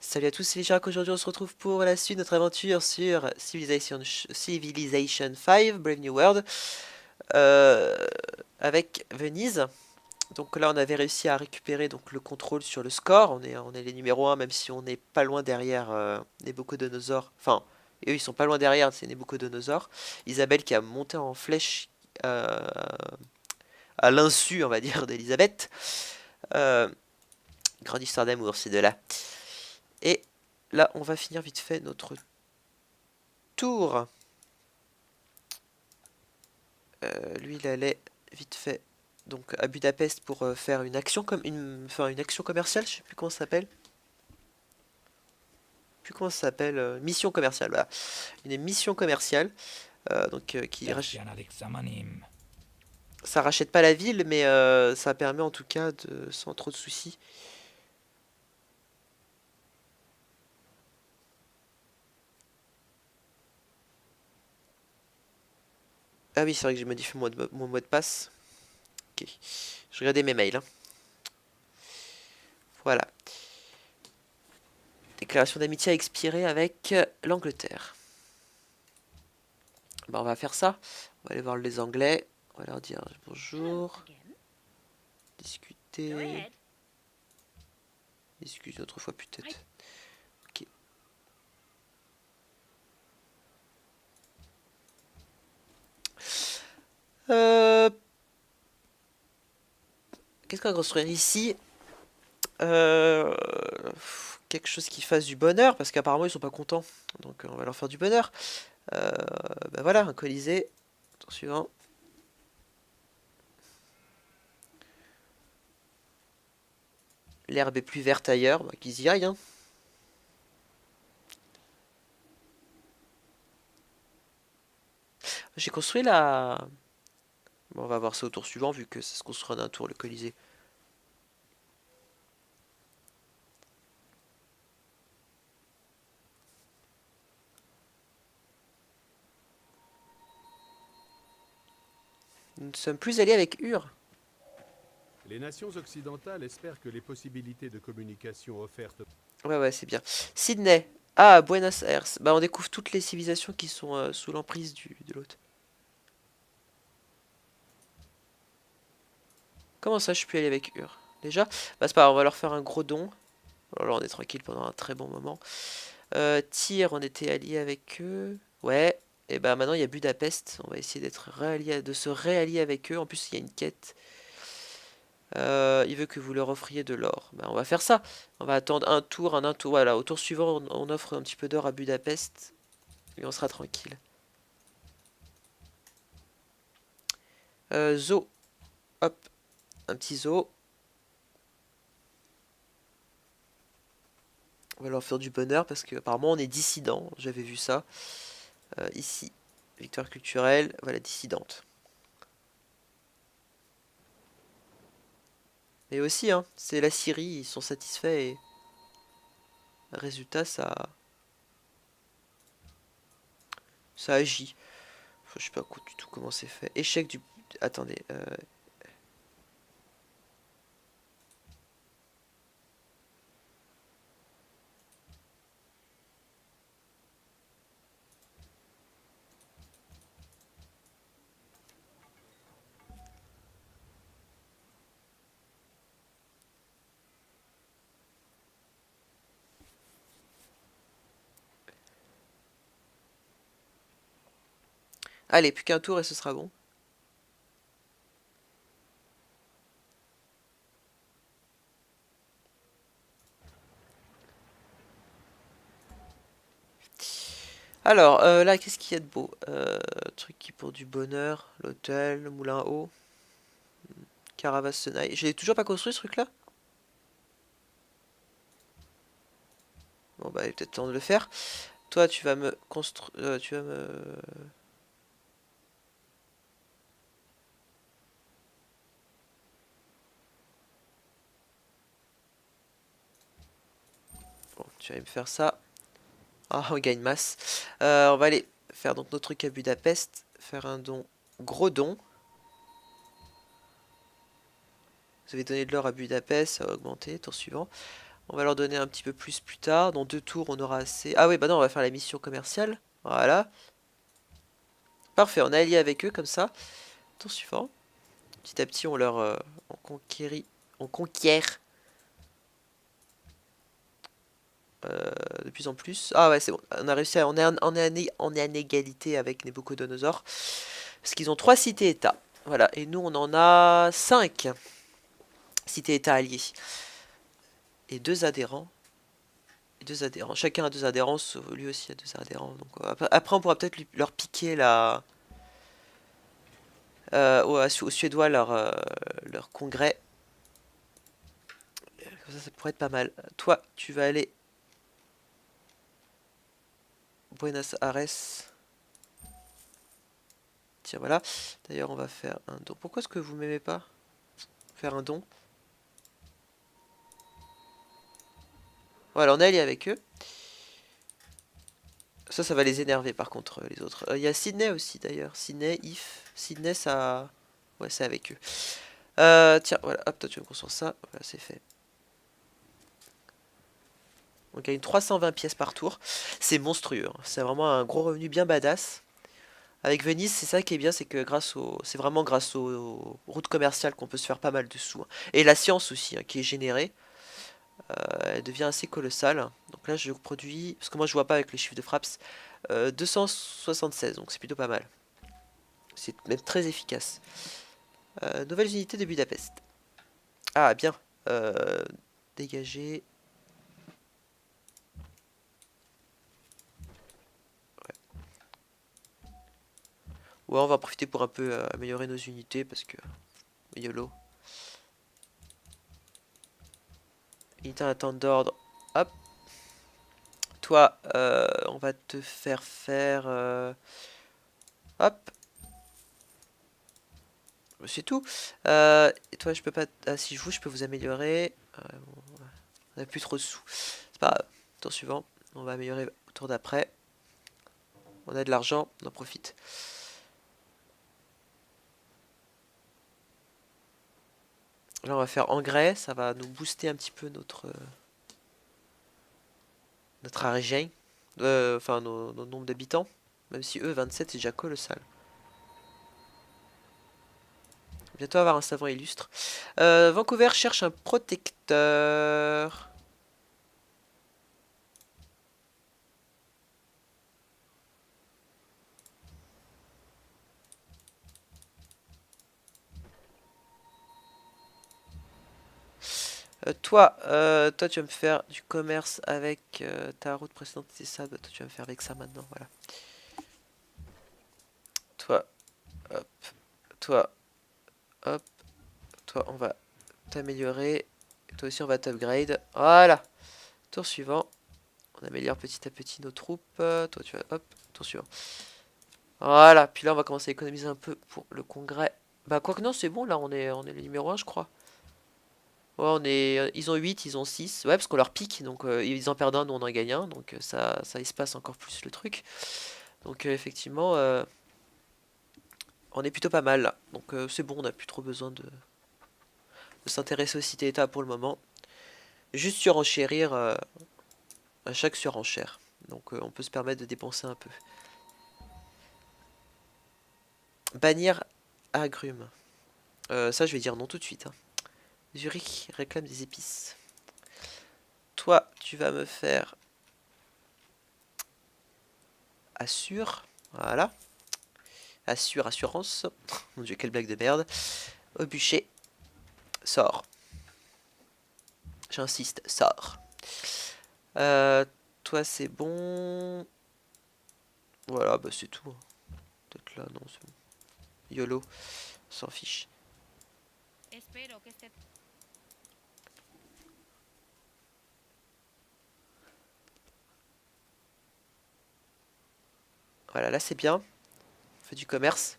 Salut à tous, c'est Lichard. Aujourd'hui on se retrouve pour la suite de notre aventure sur Civilization 5, Brave New World, euh, avec Venise. Donc là on avait réussi à récupérer donc le contrôle sur le score, on est les numéros 1 même si on n'est pas loin derrière Nabucodonosor, enfin, et eux ils sont pas loin derrière, c'est Nabucodonosor. Isabelle qui a monté en flèche euh, à l'insu on va dire d'Elisabeth. Euh, Grande histoire d'amour ces deux-là. Et là on va finir vite fait notre tour. Lui, il allait vite fait donc à Budapest pour faire une action comme enfin, une action commerciale, je sais plus comment ça s'appelle. Plus comment ça s'appelle, mission commerciale, voilà. Une mission commerciale, ça rachète pas la ville, mais ça permet en tout cas de sans trop de soucis. Ah oui, c'est vrai que j'ai modifié mon mot de passe. Ok, je regardais mes mails, hein. Voilà. Déclaration d'amitié a expiré avec l'Angleterre. Bah, on va faire ça. On va aller voir les Anglais. On va leur dire bonjour. Discuter. Discuter une autre fois peut-être. Ok. Euh, Qu'est-ce qu'on va construire ici? Euh, Quelque chose qui fasse du bonheur, parce qu'apparemment ils sont pas contents. Donc on va leur faire du bonheur. Euh, Bah voilà, un colisée. Tour suivant. L'herbe est plus verte ailleurs, bah, qu'ils y aillent, hein. J'ai construit la... Bon, on va voir ça au tour suivant, vu que ça se construit en un tour, le colisée. Nous ne sommes plus alliés avec Ur. Les nations occidentales espèrent que les possibilités de communication offertes. Ouais, ouais, c'est bien. Sydney. Ah, Buenos Aires. Bah, on découvre toutes les civilisations qui sont sous l'emprise de l'autre. Comment ça, je peux y aller avec Ur? Déjà? Bah, c'est pas grave, on va leur faire un gros don. Alors là, on est tranquille pendant un très bon moment. Tyr, on était alliés avec eux. Ouais. Et bah maintenant, il y a Budapest. On va essayer d'être réallié, de se réallier avec eux. En plus, il y a une quête. Il veut que vous leur offriez de l'or. Bah, on va faire ça. On va attendre un tour, un tour. Voilà, au tour suivant, on offre un petit peu d'or à Budapest. Et on sera tranquille. Zoo. Hop, un petit zoo. On va leur faire du bonheur parce qu'apparemment on est dissident. J'avais vu ça. Ici, victoire culturelle. Voilà, dissidente. Mais aussi, hein, c'est la Syrie, ils sont satisfaits et résultat, ça agit. Enfin, je sais pas du tout comment c'est fait. Échec du... Attendez. Allez, plus qu'un tour et ce sera bon. Alors, là, qu'est-ce qu'il y a de beau? Truc qui pour du bonheur, l'hôtel, le moulin à eau, Caravansonai. Je l'ai toujours pas construit ce truc-là? Bon, bah, il est peut-être temps de le faire. Toi, tu vas me construire... tu vas me... Bon, tu vas me faire ça. Ah, on gagne masse. On va aller faire donc notre truc à Budapest. Faire un don. Gros don. Vous avez donné de l'or à Budapest, ça va augmenter. Tour suivant. On va leur donner un petit peu plus tard. Dans 2 tours, on aura assez. Ah oui, bah non, on va faire la mission commerciale. Voilà. Parfait, on est allié avec eux comme ça. Tour suivant. Petit à petit, on conquiert de plus en plus. Ah ouais, c'est bon. On a réussi à, on est en égalité avec Nabucodonosor. Parce qu'ils ont 3 cités-États. Voilà, et nous, on en a 5 cités-États alliés. Et 2 adhérents. Chacun a 2 adhérents, lui aussi a 2 adhérents. Donc, après, on pourra peut-être leur piquer aux Suédois leur congrès. Comme ça pourrait être pas mal. Toi, tu vas aller Buenos Aires. Tiens, voilà. D'ailleurs, on va faire un don. Pourquoi est-ce que vous m'aimez pas? Faire un don. Voilà, on est allié avec eux. Ça va les énerver par contre, les autres. Il y a Sydney aussi d'ailleurs. Sydney, If. Sydney, ça. Ouais, c'est avec eux. Tiens, voilà. Hop, toi, tu me construire ça. Voilà, c'est fait. On gagne 320 pièces par tour. C'est monstrueux, hein. C'est vraiment un gros revenu bien badass. Avec Venise, c'est ça qui est bien, c'est que c'est vraiment grâce aux routes commerciales qu'on peut se faire pas mal de sous, hein. Et la science aussi, hein, qui est générée, elle devient assez colossale. Donc là, je produis, parce que moi je vois pas avec les chiffres de Fraps, 276, donc c'est plutôt pas mal. C'est même très efficace. Nouvelles unités de Budapest. Ah, bien. Euh, Dégager. Ouais, on va en profiter pour un peu améliorer nos unités parce que YOLO. Unité en attente d'ordre. Hop. Toi, on va te faire. Hop. C'est tout. Et toi, je peux pas. Ah, si je peux vous améliorer. On a plus trop de sous. C'est pas grave. Tour suivant. On va améliorer au tour d'après. On a de l'argent, on en profite. Là, on va faire engrais. Ça va nous booster un petit peu notre argent. Enfin, nos nombres d'habitants. Même si eux, 27, c'est déjà colossal. Bientôt avoir un savant illustre. Vancouver cherche un protecteur. Toi, tu vas me faire du commerce avec ta route précédente, c'est ça. Bah, toi, tu vas me faire avec ça maintenant, voilà. Toi, hop, toi, hop, toi, on va t'améliorer. Toi aussi, on va t'upgrade. Voilà. Tour suivant. On améliore petit à petit nos troupes. Toi, tu vas, hop, tour suivant. Voilà. Puis là, on va commencer à économiser un peu pour le congrès. Bah, quoique non, c'est bon, là, on est le numéro 1, je crois. Ouais, ils ont 8, ils ont 6. Ouais, parce qu'on leur pique, donc ils en perdent un, nous on en gagne un, donc ça espace encore plus le truc. Donc effectivement, on est plutôt pas mal là. Donc c'est bon, on n'a plus trop besoin de s'intéresser aux cités-états pour le moment. Juste surenchérir à chaque surenchère. Donc on peut se permettre de dépenser un peu. Bannir agrumes. Ça, je vais dire non tout de suite, hein. Zurich réclame des épices. Toi, tu vas me faire assure. Voilà. Assurance. Mon dieu, quelle blague de merde. Au bûcher. Sort. J'insiste, sort. Euh, Toi, c'est bon. Voilà, bah c'est tout, hein. Peut-être là, non, c'est bon. YOLO, on s'en fiche. Voilà, là c'est bien. On fait du commerce.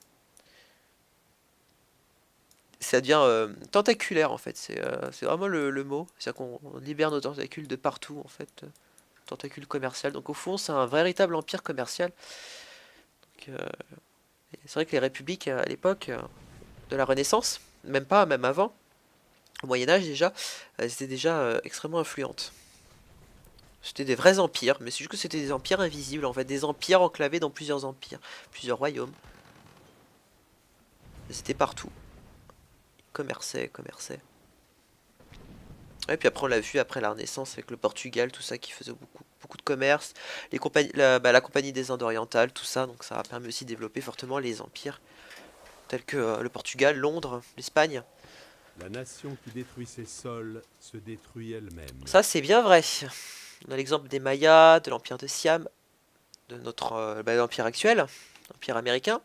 Ça devient tentaculaire en fait, c'est vraiment le mot. C'est-à-dire qu'on libère nos tentacules de partout en fait. Tentacules commercial. Donc au fond, c'est un véritable empire commercial. C'est vrai que les républiques à l'époque de la Renaissance, même pas, même avant, au Moyen Âge déjà, elles étaient déjà extrêmement influentes. C'était des vrais empires, mais c'est juste que c'était des empires invisibles, en fait, des empires enclavés dans plusieurs empires, plusieurs royaumes. C'était partout. Commerçaient, commerçaient. Et puis après, on l'a vu après la Renaissance avec le Portugal, tout ça qui faisait beaucoup de commerce, les compagnies, la compagnie des Indes orientales, tout ça, donc ça a permis aussi de développer fortement les empires tels que le Portugal, Londres, l'Espagne. La nation qui détruit ses sols se détruit elle-même. Ça, c'est bien vrai. On a l'exemple des Mayas, de l'Empire de Siam, de notre l'Empire actuel, l'Empire américain.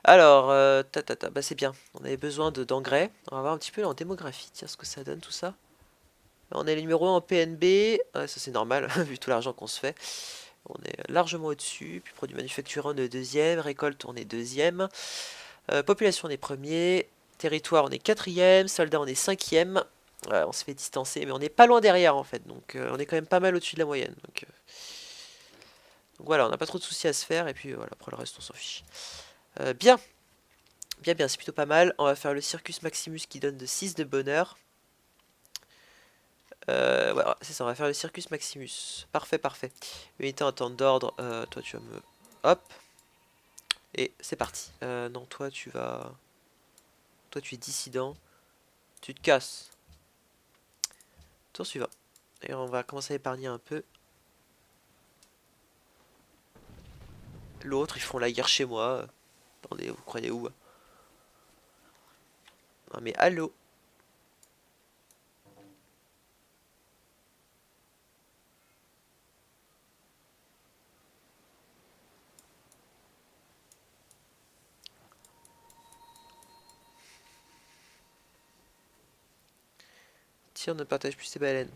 Alors, bah c'est bien. On avait besoin d'engrais. On va voir un petit peu en démographie, tiens, ce que ça donne tout ça. On est le numéro 1 en PNB. Ouais, ça c'est normal, vu tout l'argent qu'on se fait. On est largement au-dessus. Puis produits manufacturés, on est deuxième. Récolte, on est deuxième. Population, on est premier. Territoire, on est quatrième. Soldats, on est cinquième. Ouais, on se fait distancer, mais on n'est pas loin derrière en fait. Donc on est quand même pas mal au-dessus de la moyenne. Donc voilà, on n'a pas trop de soucis à se faire. Et puis voilà, après le reste, on s'en fiche. Bien. Bien, bien, c'est plutôt pas mal. On va faire le Circus Maximus qui donne de 6 de bonheur. Voilà, c'est ça, on va faire le Circus Maximus. Parfait, parfait. Unité en temps d'ordre, toi tu vas me... Hop. Et c'est parti. Non, toi tu vas... Toi tu es dissident. Tu te casses. Tour suivant. Et on va commencer à épargner un peu. L'autre, ils font la guerre chez moi. Attendez, vous croyez où? Non mais allô? Tire, ne partage plus ses baleines.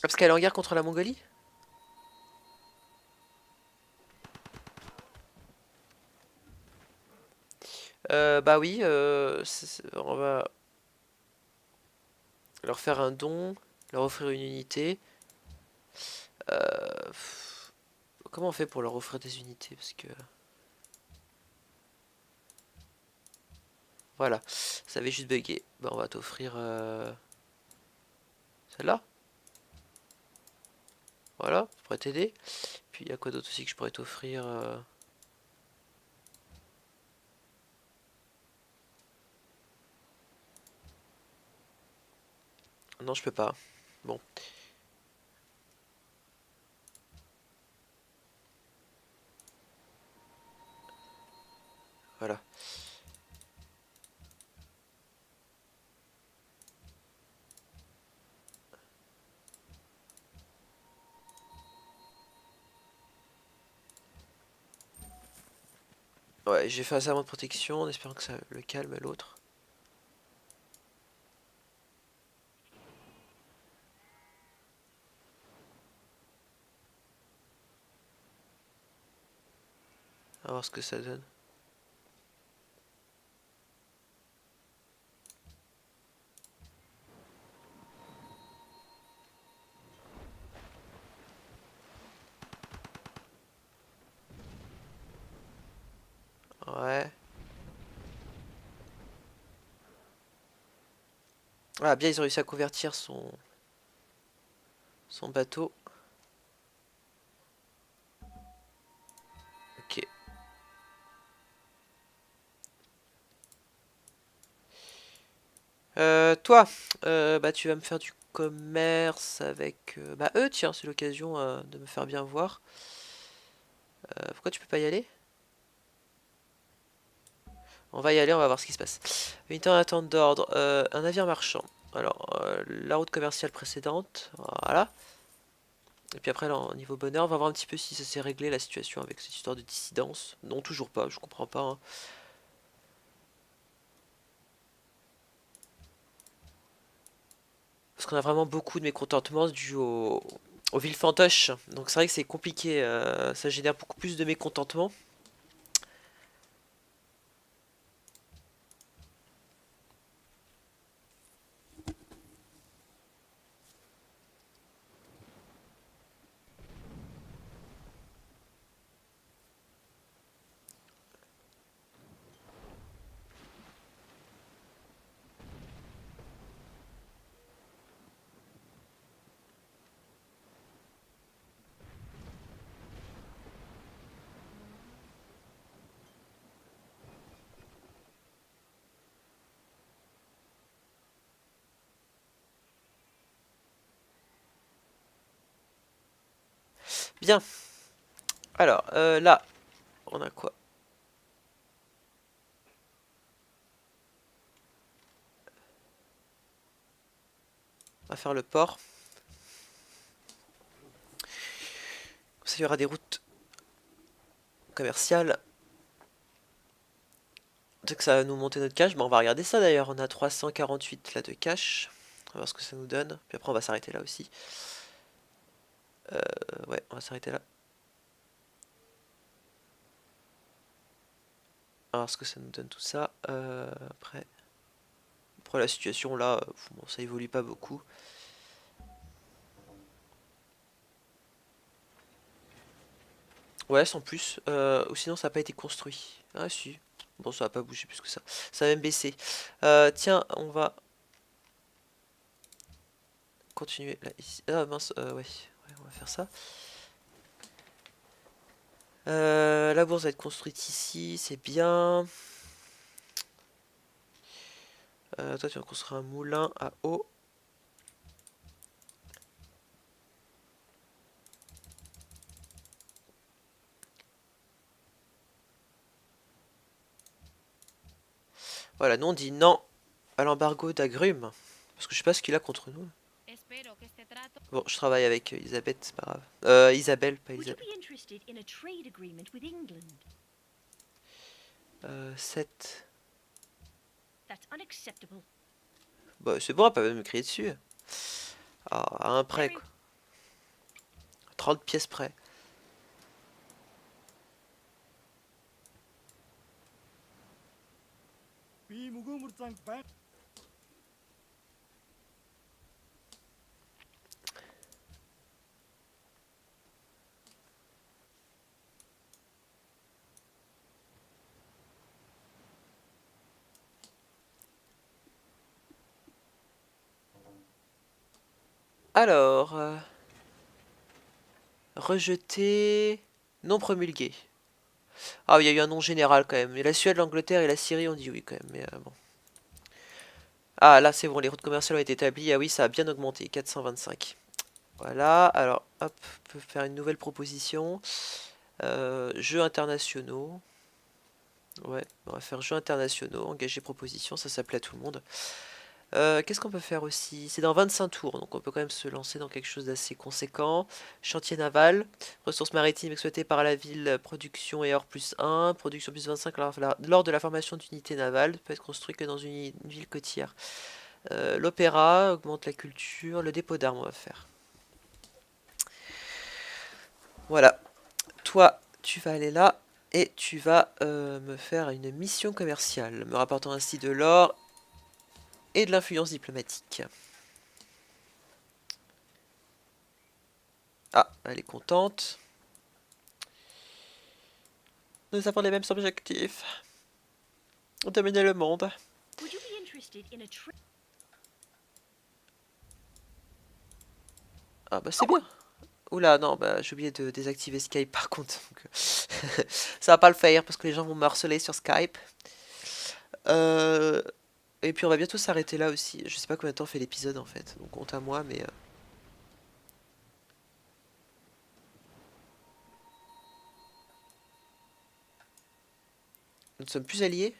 Ah, parce qu'elle est en guerre contre la Mongolie? Bah oui, on va leur faire un don, leur offrir une unité. Comment on fait pour leur offrir des unités? Parce que... Voilà, ça avait juste bugué. Bah on va t'offrir celle-là. Voilà, je pourrais t'aider. Puis il y a quoi d'autre aussi que je pourrais t'offrir Non, je peux pas. Bon, voilà. Ouais, j'ai fait un serment de protection en espérant que ça le calme l'autre. On va voir ce que ça donne. Ouais. Ah bien, ils ont réussi à convertir son bateau. Ok. Toi, bah tu vas me faire du commerce avec... bah eux, tiens, c'est l'occasion de me faire bien voir. Pourquoi tu peux pas y aller? On va y aller, on va voir ce qui se passe. Unité en attente d'ordre. Un navire marchand. Alors, la route commerciale précédente. Voilà. Et puis après, là, au niveau bonheur, on va voir un petit peu si ça s'est réglé la situation avec cette histoire de dissidence. Non, toujours pas, je comprends pas, hein. Parce qu'on a vraiment beaucoup de mécontentement dû aux villes fantoches. Donc c'est vrai que c'est compliqué, ça génère beaucoup plus de mécontentement. Bien. Alors, là, on a quoi? On va faire le port. Ça, il y aura des routes commerciales. Peut-être que ça va nous monter notre cash. Bon, on va regarder ça d'ailleurs. On a 348 là de cash. On va voir ce que ça nous donne. Puis après, on va s'arrêter là aussi. Ouais, on va s'arrêter là. On va voir ce que ça nous donne tout ça. Après, la situation là, bon, ça évolue pas beaucoup. Ouais, sans plus. Ou sinon, ça n'a pas été construit. Ah, si. Bon, ça va pas bouger plus que ça. Ça va même baisser. Tiens, on va continuer là, ici. Ah mince, ouais, on va faire ça. La bourse va être construite ici, c'est bien. Toi, tu vas construire un moulin à eau. Voilà, nous on dit non à l'embargo d'agrumes. Parce que je sais pas ce qu'il a contre nous. Bon, je travaille avec Elisabeth, c'est pas grave. Isabelle, pas Elisabeth. 7. Bah, c'est bon, elle peut même me crier dessus. Ah, à un prêt, quoi. 30 pièces près. Alors, rejeté, non promulgué. Ah, il y a eu un nom général quand même. Mais la Suède, l'Angleterre et la Syrie ont dit oui quand même. Mais bon. Ah, là c'est bon, les routes commerciales ont été établies. Ah oui, ça a bien augmenté, 425. Voilà, alors hop, on peut faire une nouvelle proposition. Jeux internationaux. Ouais, on va faire jeux internationaux, engager proposition, ça s'appelait à tout le monde. Qu'est-ce qu'on peut faire aussi? C'est dans 25 tours, donc on peut quand même se lancer dans quelque chose d'assez conséquent. Chantier naval, ressources maritimes exploitées par la ville, production et or plus 1, production plus 25 lors de la formation d'unités navales, peut être construit que dans une ville côtière. L'opéra augmente la culture, le dépôt d'armes on va faire. Voilà, toi tu vas aller là et tu vas me faire une mission commerciale, me rapportant ainsi de l'or et de l'influence diplomatique. Ah, elle est contente. Nous avons les mêmes objectifs. Dominer le monde. Ah bah c'est bien. Oula, non, bah j'ai oublié de désactiver Skype par contre. Donc, ça va pas le faire parce que les gens vont me harceler sur Skype. Et puis on va bientôt s'arrêter là aussi. Je sais pas combien de temps fait l'épisode en fait. Donc compte à moi, mais... Nous ne sommes plus alliés.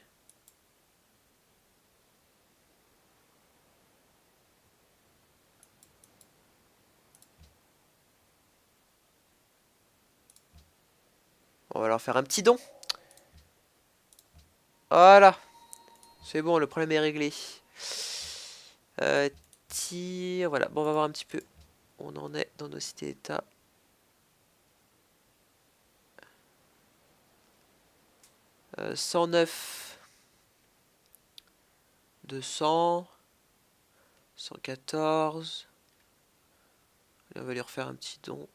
On va leur faire un petit don. Voilà. C'est bon, le problème est réglé. Tir, voilà. Bon, on va voir un petit peu où on en est dans nos cités-états. Euh, 109, 200, 114. Et on va lui refaire un petit don.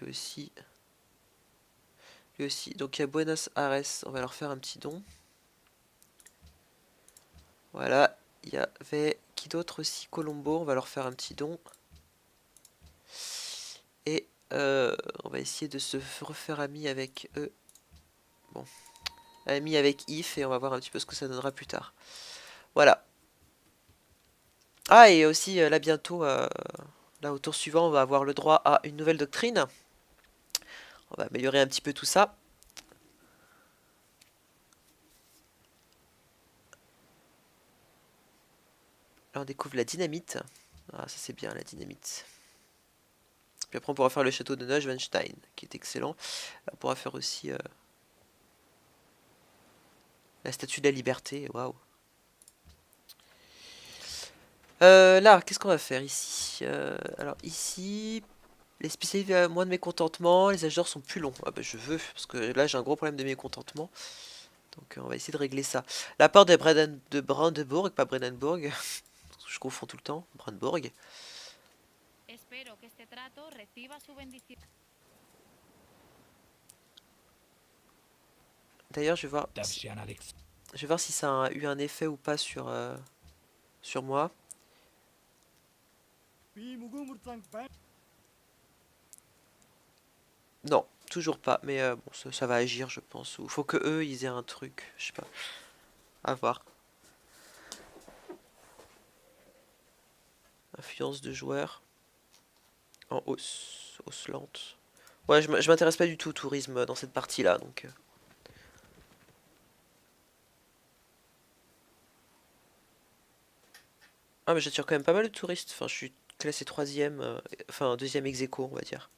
Lui aussi. Lui aussi. Donc il y a Buenos Aires, on va leur faire un petit don. Voilà. Il y avait qui d'autre aussi? Colombo, on va leur faire un petit don. Et on va essayer de se refaire ami avec eux. Bon. Ami avec If et on va voir un petit peu ce que ça donnera plus tard. Voilà. Ah, et aussi là bientôt, là au tour suivant, on va avoir le droit à une nouvelle doctrine. On va améliorer un petit peu tout ça. Là, on découvre la dynamite. Ah, ça c'est bien, la dynamite. Puis après, on pourra faire le château de Neuschwanstein, qui est excellent. Là, on pourra faire aussi la statue de la liberté. Waouh. Là, qu'est-ce qu'on va faire ici? Alors ici, les spécialistes moins de mécontentement, les âges d'or sont plus longs. Ah bah je veux, parce que là j'ai un gros problème de mécontentement. Donc on va essayer de régler ça. La porte de Brandebourg, pas Brandenburg. Je confonds tout le temps. Brandebourg. D'ailleurs, je vais voir si ça a eu un effet ou pas sur moi. Non, toujours pas. Mais bon, ça va agir, je pense. Ou faut que eux, ils aient un truc. Je sais pas. À voir. Influence de joueurs. En hausse. Hausse lente. Ouais, je m'intéresse pas du tout au tourisme dans cette partie-là, donc... Ah, mais j'attire quand même pas mal de touristes. Enfin, je suis classé troisième, enfin deuxième ex aequo, on va dire.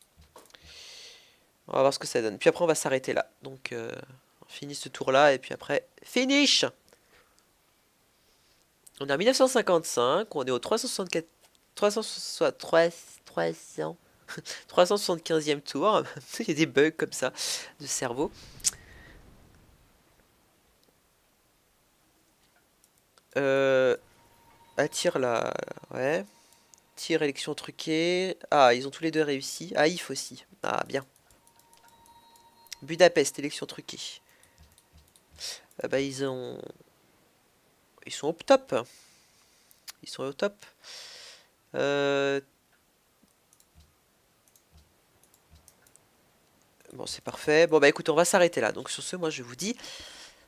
On va voir ce que ça donne. Puis après, on va s'arrêter là. Donc, on finit ce tour-là, et puis après, finish! On est en 1955, on est au 364... 375e tour. Il y a des bugs comme ça de cerveau. Euh, attire la... Ouais. Tir, élection truquée. Ah, ils ont tous les deux réussi. Ah, If aussi. Ah, bien. Budapest, élection truquée. Ah bah, ils ont... Ils sont au top. Ils sont au top. Euh, Bon, c'est parfait. Bon, bah écoute, on va s'arrêter là. Donc sur ce, moi, je vous dis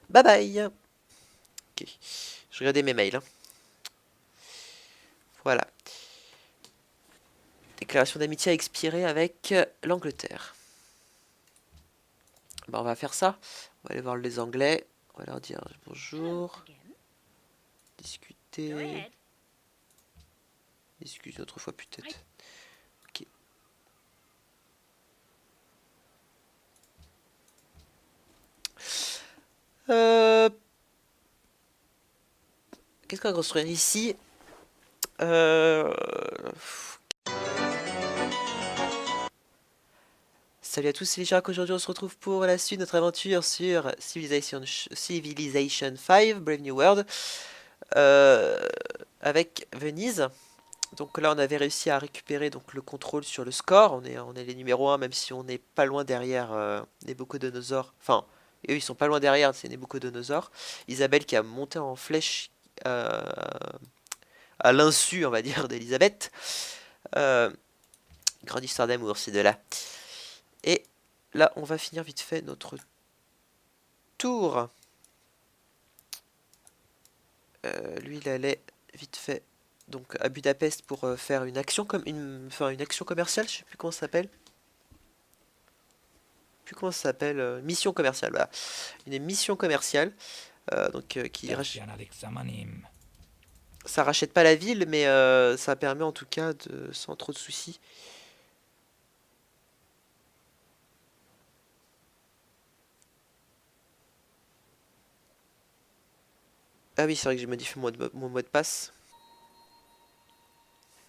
bye bye. Ok. Je regardais mes mails, hein. Voilà. Déclaration d'amitié a expiré avec l'Angleterre. Bah, on va faire ça. On va aller voir les Anglais. On va leur dire bonjour. Discuter. Discuter une autre fois, peut-être. Ok. Qu'est-ce qu'on va construire ici? Euh... Salut à tous, c'est Lichard. Aujourd'hui on se retrouve pour la suite de notre aventure sur Civilization 5, Brave New World, euh, avec Venise. Donc là on avait réussi à récupérer donc, le contrôle sur le score, on est les numéros 1 même si on n'est pas loin derrière Nabucodonosor, enfin eux ils sont pas loin derrière, c'est Nabucodonosor. Isabelle qui a monté en flèche euh, à l'insu on va dire d'Elisabeth. Euh, Grande histoire d'amour ces deux-là. Et là, on va finir vite fait notre tour. Lui, il allait vite fait donc à Budapest pour faire une action comme une action commerciale. Je sais plus comment ça s'appelle. Plus comment ça s'appelle. Mission commerciale. Voilà, une mission commerciale. Donc ça rachète pas la ville, mais ça permet en tout cas de sans trop de soucis. Ah oui, c'est vrai que j'ai modifié mon mot de passe.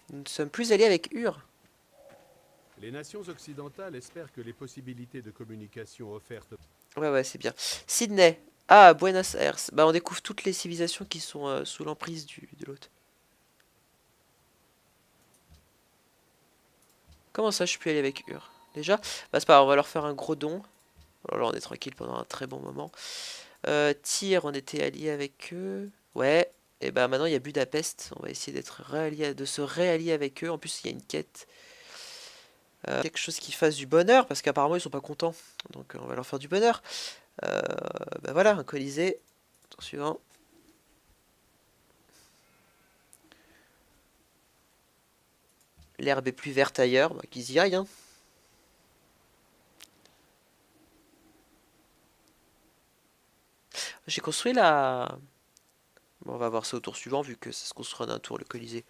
Nous ne sommes plus alliés avec Ur. Les nations occidentales espèrent que les possibilités de communication offertes... Ouais, ouais, c'est bien. Sydney. Ah, Buenos Aires. Bah, on découvre toutes les civilisations qui sont sous l'emprise de l'autre. Comment ça, je peux aller avec Ur? Déjà? Bah, c'est pas grave, on va leur faire un gros don. Alors là, on est tranquille pendant un très bon moment. Tyr, on était alliés avec eux. Ouais. Et bah, maintenant, il y a Budapest. On va essayer de se réallier avec eux. En plus, il y a une quête. Quelque chose qui fasse du bonheur, parce qu'apparemment, ils sont pas contents. Donc, on va leur faire du bonheur. Euh, Bah voilà, un Colisée. Tour suivant. L'herbe est plus verte ailleurs, bah, qu'ils y aillent, hein. J'ai construit la... Bon, on va voir ça au tour suivant, vu que ça se construit en un tour, le Colisée.